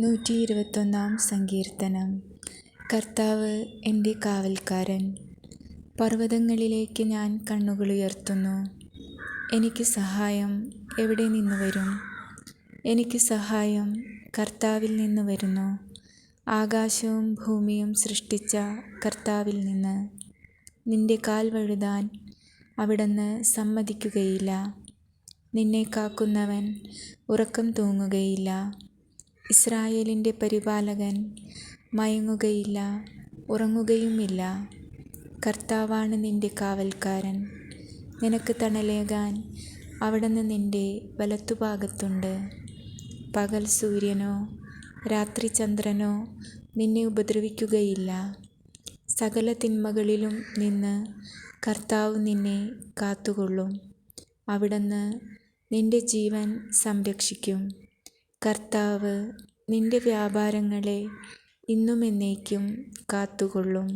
121 സങ്കീർത്തനം. കർത്താവ് എൻ്റെ കാവൽക്കാരൻ. പർവ്വതങ്ങളിലേക്ക് ഞാൻ കണ്ണുകളുയർത്തുന്നു. എനിക്ക് സഹായം എവിടെ നിന്ന് വരും? എനിക്ക് സഹായം കർത്താവിൽ നിന്ന് വരുന്നു. ആകാശവും ഭൂമിയും സൃഷ്ടിച്ച കർത്താവിൽ നിന്ന്. നിന്റെ കാൽ വഴുതാൻ അവിടുന്ന് സമ്മതിക്കുകയില്ല. നിന്നെ കാക്കുന്നവൻ ഉറക്കം തൂങ്ങുകയില്ല. ഇസ്രായേലിൻ്റെ പരിപാലകൻ മയങ്ങുകയില്ല, ഉറങ്ങുകയുമില്ല. കർത്താവാണ് നിന്റെ കാവൽക്കാരൻ. നിനക്ക് തണലേകാൻ അവിടുന്ന് നിന്റെ വലത്തുഭാഗത്തുണ്ട്. പകൽ സൂര്യനോ രാത്രി ചന്ദ്രനോ നിന്നെ ഉപദ്രവിക്കുകയില്ല. സകല തിന്മകളിലും നിന്ന് കർത്താവ് നിന്നെ കാത്തുകൊള്ളും. അവിടുന്ന് നിന്റെ ജീവൻ സംരക്ഷിക്കും. കർത്താവ് നിന്റെ വ്യാപാരങ്ങളെ ഇന്നും എന്നേക്കും കാത്തുകൊള്ളും.